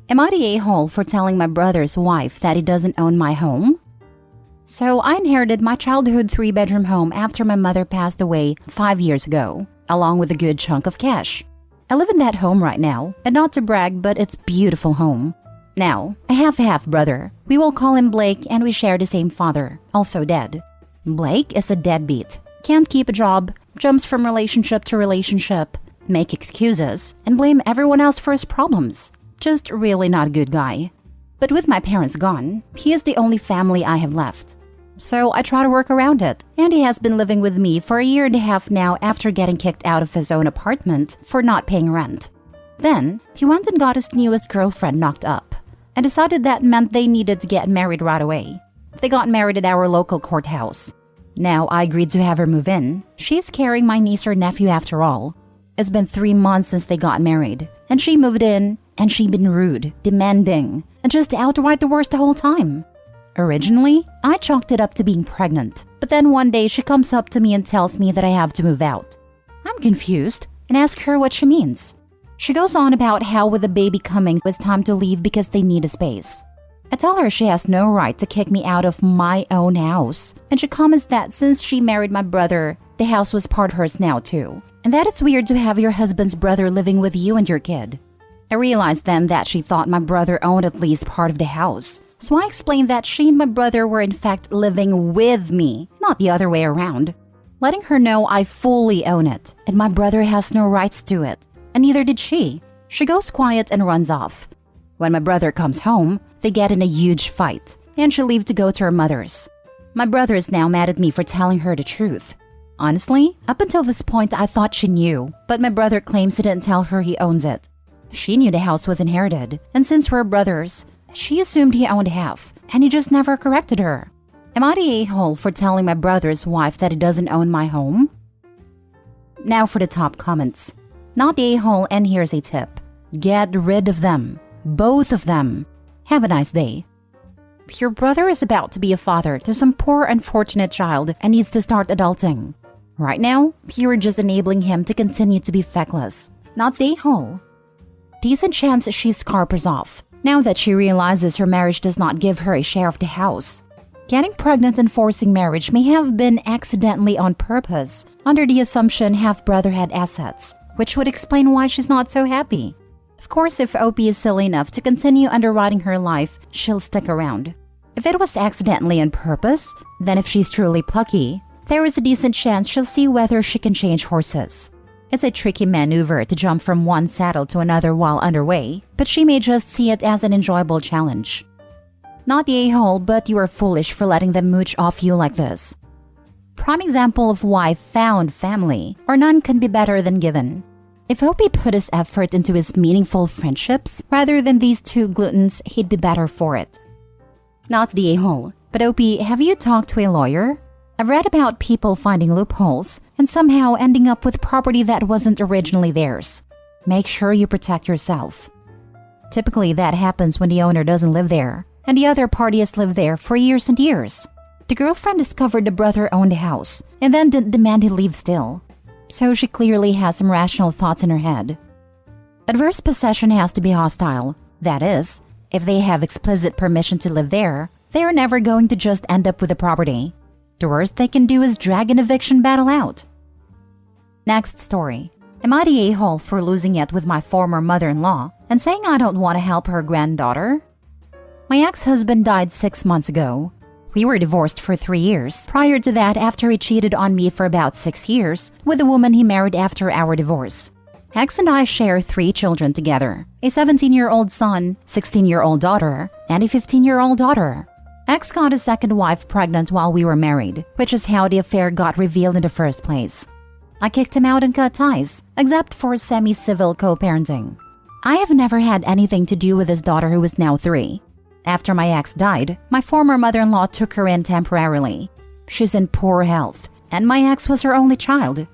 Am I the a-hole for telling my brother's wife that he doesn't own my home? So I inherited my childhood 3-bedroom home after my mother passed away 5 years ago, along with a good chunk of cash. I live in that home right now, and not to brag, but it's a beautiful home. Now, I have a half-brother. We will call him Blake, and we share the same father, also dead. Blake is a deadbeat. Can't keep a job, jumps from relationship to relationship, make excuses, and blame everyone else for his problems. Just really not a good guy. But with my parents gone, he is the only family I have left. So I try to work around it, and he has been living with me for a year and a half now after getting kicked out of his own apartment for not paying rent. Then, he went and got his newest girlfriend knocked up, and decided that meant they needed to get married right away. They got married at our local courthouse. Now I agreed to have her move in. She's carrying my niece or nephew after all. It's been 3 months since they got married, and she moved in, and she'd been rude, demanding, and just outright the worst the whole time. Originally, I chalked it up to being pregnant, but then one day she comes up to me and tells me that I have to move out. I'm confused and ask her what she means. She goes on about how with the baby coming it's time to leave because they need a space. I tell her she has no right to kick me out of my own house, and she comments that since she married my brother, the house was part of hers now too, and that it's weird to have your husband's brother living with you and your kid. I realized then that she thought my brother owned at least part of the house. So I explained that she and my brother were in fact living with me, not the other way around. Letting her know I fully own it, and my brother has no rights to it, and neither did she. She goes quiet and runs off. When my brother comes home, they get in a huge fight, and she leaves to go to her mother's. My brother is now mad at me for telling her the truth. Honestly, up until this point I thought she knew, but my brother claims he didn't tell her he owns it. She knew the house was inherited, and since we're brothers, she assumed he owned half, and he just never corrected her. Am I the a-hole for telling my brother's wife that he doesn't own my home? Now for the top comments. Not the a-hole, and here's a tip. Get rid of them. Both of them. Have a nice day. Your brother is about to be a father to some poor unfortunate child and needs to start adulting. Right now, you're just enabling him to continue to be feckless. Not the a-hole. Decent chance she scarpers off, now that she realizes her marriage does not give her a share of the house. Getting pregnant and forcing marriage may have been accidentally on purpose, under the assumption half-brother had assets, which would explain why she's not so happy. Of course, if OP is silly enough to continue underwriting her life, she'll stick around. If it was accidentally on purpose, then if she's truly plucky, there is a decent chance she'll see whether she can change horses. It's a tricky maneuver to jump from one saddle to another while underway, but she may just see it as an enjoyable challenge. Not the a-hole, but you are foolish for letting them mooch off you like this. Prime example of why found family, or none, can be better than given. If Opie put his effort into his meaningful friendships, rather than these two gluttons, he'd be better for it. Not the a-hole, but Opie, have you talked to a lawyer? I've read about people finding loopholes and somehow ending up with property that wasn't originally theirs. Make sure you protect yourself. Typically, that happens when the owner doesn't live there, and the other party has lived there for years and years. The girlfriend discovered the brother owned the house, and then didn't demand he leave still. So she clearly has some rational thoughts in her head. Adverse possession has to be hostile. That is, if they have explicit permission to live there, they are never going to just end up with the property. The worst they can do is drag an eviction battle out. Next story. Am I the a-hole for losing it with my former mother-in-law and saying I don't want to help her granddaughter? My ex-husband died 6 months ago. We were divorced for 3 years. Prior to that, after he cheated on me for about 6 years with a woman he married after our divorce. Ex and I share 3 children together. A 17-year-old son, 16-year-old daughter, and a 15-year-old daughter. Ex got his second wife pregnant while we were married, which is how the affair got revealed in the first place. I kicked him out and cut ties, except for semi-civil co-parenting. I have never had anything to do with his daughter who is now 3. After my ex died, my former mother-in-law took her in temporarily. She's in poor health, and my ex was her only child.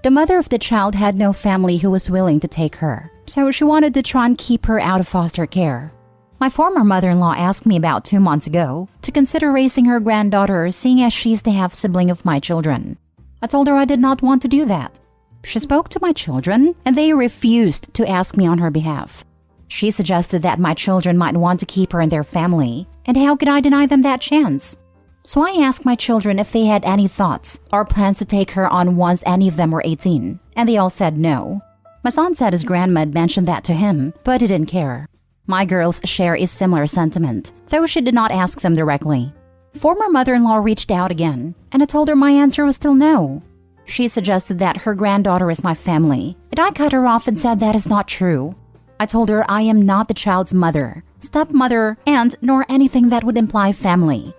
The mother of the child had no family who was willing to take her, so she wanted to try and keep her out of foster care. My former mother-in-law asked me about 2 months ago to consider raising her granddaughter, seeing as she's the half-sibling of my children. I told her I did not want to do that. She spoke to my children, and they refused to ask me on her behalf. She suggested that my children might want to keep her in their family, and how could I deny them that chance? So I asked my children if they had any thoughts or plans to take her on once any of them were 18, and they all said no. My son said his grandma had mentioned that to him, but he didn't care. My girls share a similar sentiment, though she did not ask them directly. Former mother-in-law reached out again, and I told her my answer was still no. She suggested that her granddaughter is my family, and I cut her off and said that is not true. I told her I am not the child's mother, stepmother, and nor anything that would imply family.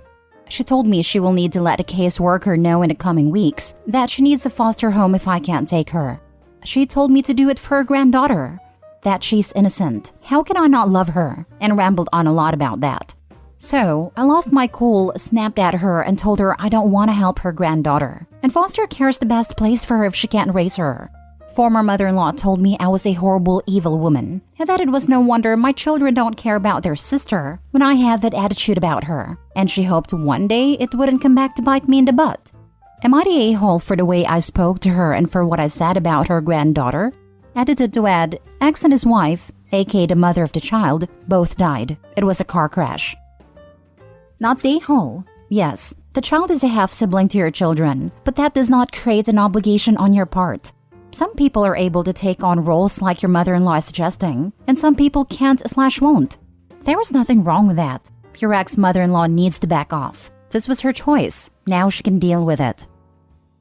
She told me she will need to let a caseworker know in the coming weeks that she needs a foster home if I can't take her. She told me to do it for her granddaughter, that she's innocent. How can I not love her? And rambled on a lot about that. So, I lost my cool, snapped at her, and told her I don't want to help her granddaughter, and foster care is the best place for her if she can't raise her. Former mother-in-law told me I was a horrible, evil woman, and that it was no wonder my children don't care about their sister when I had that attitude about her, and she hoped one day it wouldn't come back to bite me in the butt. Am I the a-hole for the way I spoke to her and for what I said about her granddaughter? Edited to add, X and his wife, aka the mother of the child, both died. It was a car crash. Not the a-hole. Yes, the child is a half-sibling to your children, but that does not create an obligation on your part. Some people are able to take on roles like your mother-in-law is suggesting, and some people can't/won't. There is nothing wrong with that. Your ex-mother-in-law needs to back off. This was her choice. Now she can deal with it.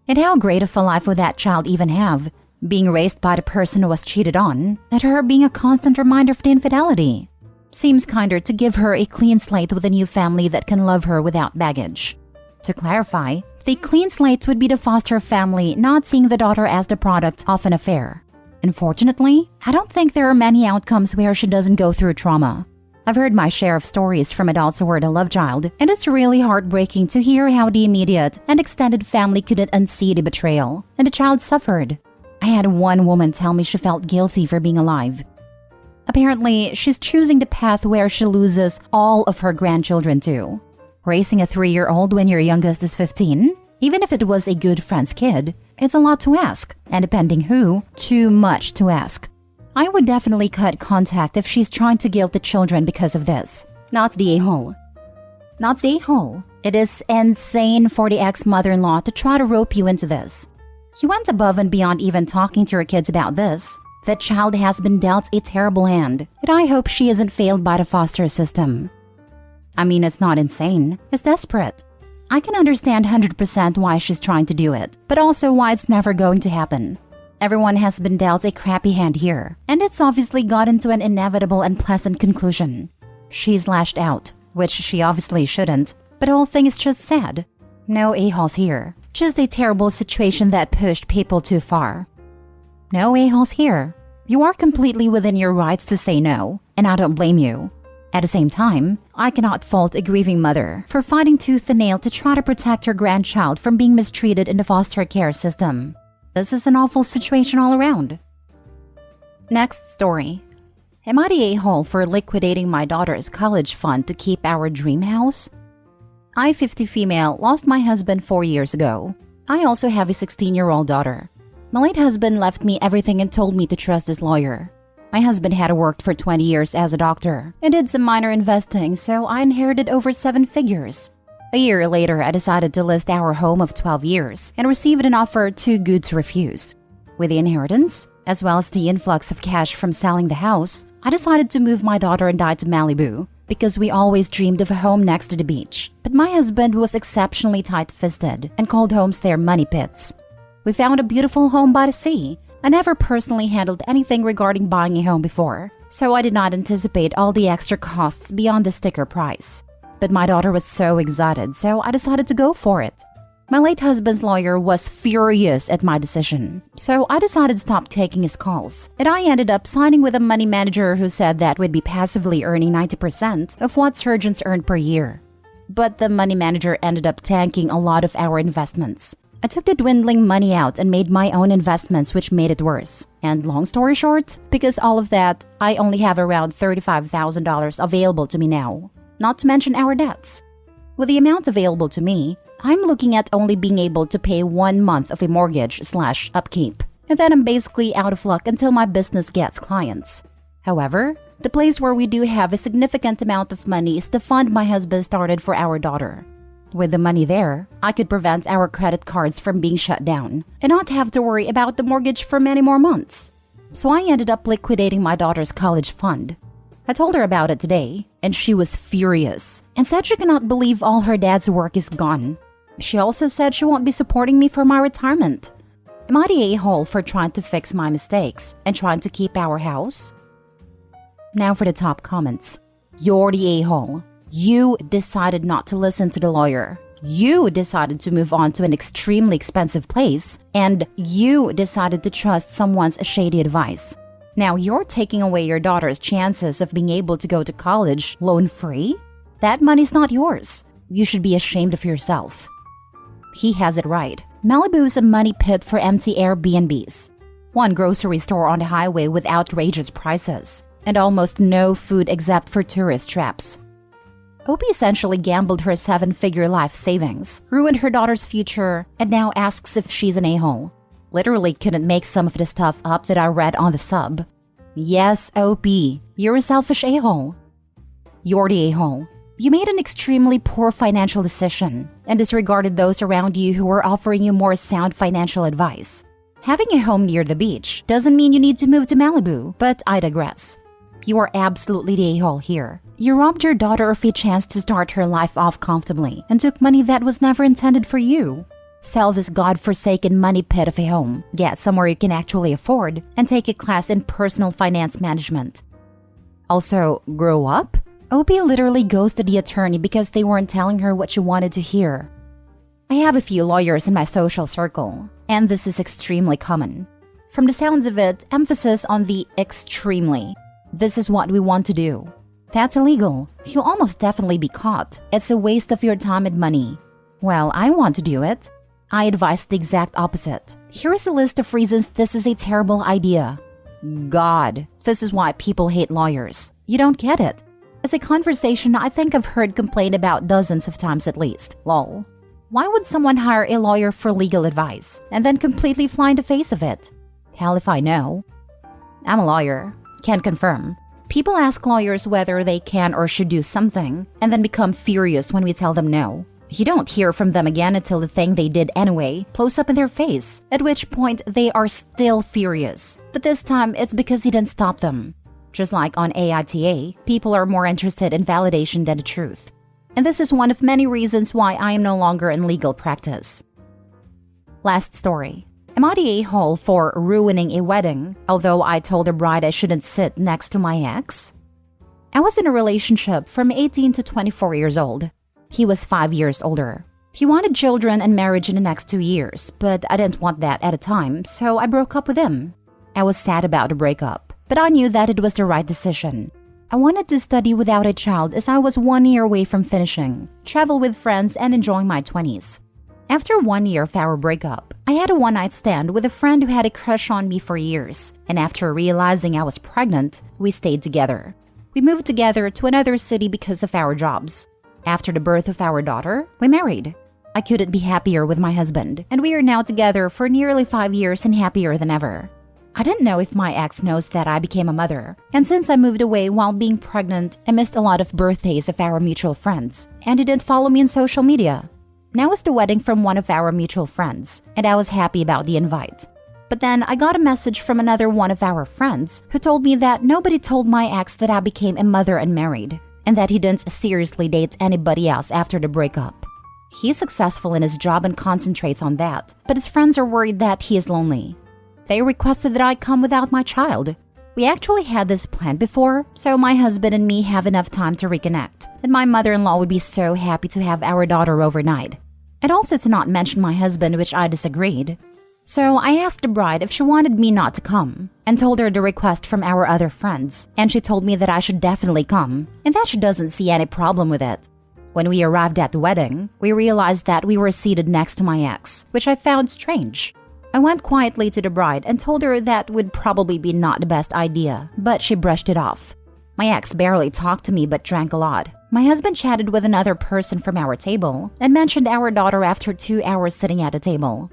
And how great of a life would that child even have? Being raised by the person who was cheated on, and her being a constant reminder of the infidelity. Seems kinder to give her a clean slate with a new family that can love her without baggage. To clarify, the clean slate would be the foster family not seeing the daughter as the product of an affair. Unfortunately, I don't think there are many outcomes where she doesn't go through trauma. I've heard my share of stories from adults who were the love child, and it's really heartbreaking to hear how the immediate and extended family couldn't unsee the betrayal, and the child suffered. I had one woman tell me she felt guilty for being alive. Apparently, she's choosing the path where she loses all of her grandchildren too. Raising a 3-year-old when your youngest is 15, even if it was a good friend's kid, it's a lot to ask, and depending who, too much to ask. I would definitely cut contact if she's trying to guilt the children because of this. Not the a-hole. Not the a-hole. It is insane for the ex-mother-in-law to try to rope you into this. He went above and beyond even talking to her kids about this. That child has been dealt a terrible hand, and I hope she isn't failed by the foster system. I mean, it's not insane. It's desperate. I can understand 100% why she's trying to do it, but also why it's never going to happen. Everyone has been dealt a crappy hand here, and it's obviously gotten to an inevitable and pleasant conclusion. She's lashed out, which she obviously shouldn't, but the whole thing is just sad. No a-holes here. Just a terrible situation that pushed people too far. No a-holes here. You are completely within your rights to say no, and I don't blame you. At the same time, I cannot fault a grieving mother for fighting tooth and nail to try to protect her grandchild from being mistreated in the foster care system. This is an awful situation all around. Next story. Am I the a-hole for liquidating my daughter's college fund to keep our dream house? I, 50 female, lost my husband 4 years ago. I also have a 16-year-old daughter. My late husband left me everything and told me to trust his lawyer. My husband had worked for 20 years as a doctor and did some minor investing, so I inherited over 7 figures. A year later, I decided to list our home of 12 years and received an offer too good to refuse. With the inheritance, as well as the influx of cash from selling the house, I decided to move my daughter and I to Malibu because we always dreamed of a home next to the beach. But my husband was exceptionally tight-fisted and called homes their money pits. We found a beautiful home by the sea. I never personally handled anything regarding buying a home before, so I did not anticipate all the extra costs beyond the sticker price. But my daughter was so excited, so I decided to go for it. My late husband's lawyer was furious at my decision, so I decided to stop taking his calls, and I ended up signing with a money manager who said that we'd be passively earning 90% of what surgeons earn per year. But the money manager ended up tanking a lot of our investments. I took the dwindling money out and made my own investments, which made it worse. And long story short, because all of that, I only have around $35,000 available to me now. Not to mention our debts. With the amount available to me, I'm looking at only being able to pay 1 month of a mortgage/upkeep. and then I'm basically out of luck until my business gets clients. However, the place where we do have a significant amount of money is the fund my husband started for our daughter. With the money there, I could prevent our credit cards from being shut down and not have to worry about the mortgage for many more months. So I ended up liquidating my daughter's college fund. I told her about it today, and she was furious and said she cannot believe all her dad's work is gone. She also said she won't be supporting me for my retirement. Am I the a-hole for trying to fix my mistakes and trying to keep our house? Now for the top comments. You're the a-hole. You decided not to listen to the lawyer. You decided to move on to an extremely expensive place. And you decided to trust someone's shady advice. Now you're taking away your daughter's chances of being able to go to college loan-free? That money's not yours. You should be ashamed of yourself. He has it right. Malibu's a money pit for empty Airbnbs. One grocery store on the highway with outrageous prices. And almost no food except for tourist traps. Opie essentially gambled her 7-figure life savings, ruined her daughter's future, and now asks if she's an a-hole. Literally couldn't make some of the stuff up that I read on the sub. Yes, Opie, you're a selfish a-hole. You're the a-hole. You made an extremely poor financial decision and disregarded those around you who were offering you more sound financial advice. Having a home near the beach doesn't mean you need to move to Malibu, but I digress. You are absolutely the a-hole here. You robbed your daughter of a chance to start her life off comfortably and took money that was never intended for you. Sell this godforsaken money pit of a home, get somewhere you can actually afford, and take a class in personal finance management. Also, grow up? Opie literally ghosted the attorney because they weren't telling her what she wanted to hear. I have a few lawyers in my social circle, and this is extremely common. From the sounds of it, emphasis on the extremely. This is what we want to do. That's illegal. You'll almost definitely be caught. It's a waste of your time and money. Well, I want to do it. I advise the exact opposite. Here's a list of reasons this is a terrible idea. God, this is why people hate lawyers. You don't get it. As a conversation I think I've heard complained about dozens of times at least. Lol. Why would someone hire a lawyer for legal advice and then completely fly in the face of it? Hell if I know. I'm a lawyer. Can confirm. People ask lawyers whether they can or should do something and then become furious when we tell them no. You don't hear from them again until the thing they did anyway blows up in their face, at which point they are still furious. But this time it's because you didn't stop them. Just like on aita, people are more interested in validation than the truth. And this is one of many reasons why I am no longer in legal practice. Last story. Am I the a-hole for ruining a wedding, although I told the bride I shouldn't sit next to my ex? I was in a relationship from 18 to 24 years old. He was 5 years older. He wanted children and marriage in the next 2 years, but I didn't want that at a time, so I broke up with him. I was sad about the breakup, but I knew that it was the right decision. I wanted to study without a child as I was 1 year away from finishing, travel with friends, and enjoying my 20s. After 1 year of our breakup, I had a one-night stand with a friend who had a crush on me for years, and after realizing I was pregnant, we stayed together. We moved together to another city because of our jobs. After the birth of our daughter, we married. I couldn't be happier with my husband, and we are now together for nearly 5 years and happier than ever. I didn't know if my ex knows that I became a mother, and since I moved away while being pregnant, I missed a lot of birthdays of our mutual friends, and he didn't follow me on social media. Now was the wedding from one of our mutual friends, and I was happy about the invite. But then I got a message from another one of our friends who told me that nobody told my ex that I became a mother and married, and that he didn't seriously date anybody else after the breakup. He's successful in his job and concentrates on that, but his friends are worried that he is lonely. They requested that I come without my child. We actually had this planned before, so my husband and me have enough time to reconnect, and my mother-in-law would be so happy to have our daughter overnight. And also to not mention my husband, which I disagreed. So I asked the bride if she wanted me not to come, and told her the request from our other friends, and she told me that I should definitely come, and that she doesn't see any problem with it. When we arrived at the wedding, we realized that we were seated next to my ex, which I found strange. I went quietly to the bride and told her that would probably be not the best idea, but she brushed it off. My ex barely talked to me but drank a lot. My husband chatted with another person from our table and mentioned our daughter after 2 hours sitting at the table.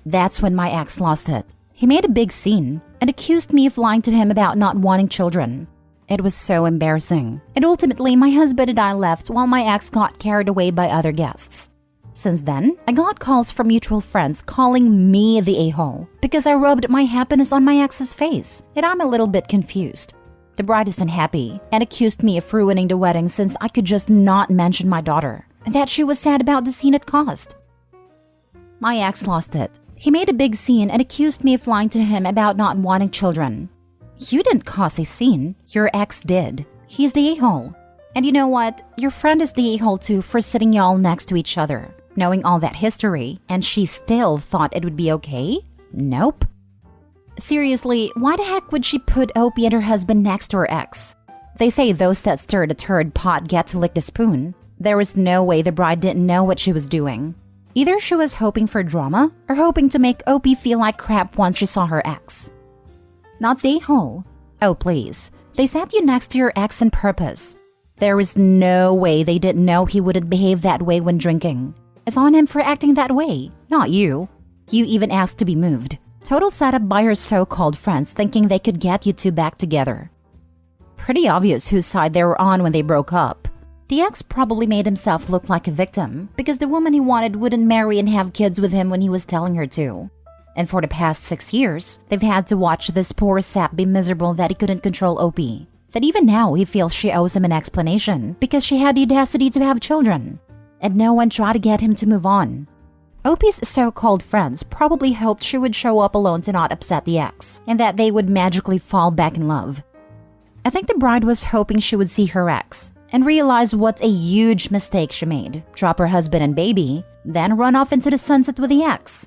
That's when my ex lost it. He made a big scene and accused me of lying to him about not wanting children. It was so embarrassing. And ultimately, my husband and I left while my ex got carried away by other guests. Since then, I got calls from mutual friends calling me the a-hole because I rubbed my happiness on my ex's face, and I'm a little bit confused. The bride isn't happy and accused me of ruining the wedding since I could just not mention my daughter, and that she was sad about the scene it caused. My ex lost it. He made a big scene and accused me of lying to him about not wanting children. You didn't cause a scene, your ex did. He's the a-hole. And you know what? Your friend is the a-hole too for sitting y'all next to each other, knowing all that history, and she still thought it would be okay? Nope. Seriously, why the heck would she put Opie and her husband next to her ex? They say those that stir the third pot get to lick the spoon. There was no way the bride didn't know what she was doing. Either she was hoping for drama or hoping to make Opie feel like crap once she saw her ex. Not the a-hole. Oh, please. They sat you next to your ex on purpose. There is no way they didn't know he wouldn't behave that way when drinking. It's on him for acting that way, not you. You even asked to be moved. Total setup by her so-called friends thinking they could get you two back together. Pretty obvious whose side they were on when they broke up. The ex probably made himself look like a victim because the woman he wanted wouldn't marry and have kids with him when he was telling her to. And for the past 6 years, they've had to watch this poor sap be miserable that he couldn't control Opie. That even now he feels she owes him an explanation because she had the audacity to have children. And no one tried to get him to move on. Opie's so-called friends probably hoped she would show up alone to not upset the ex, and that they would magically fall back in love. I think the bride was hoping she would see her ex and realize what a huge mistake she made, drop her husband and baby, then run off into the sunset with the ex.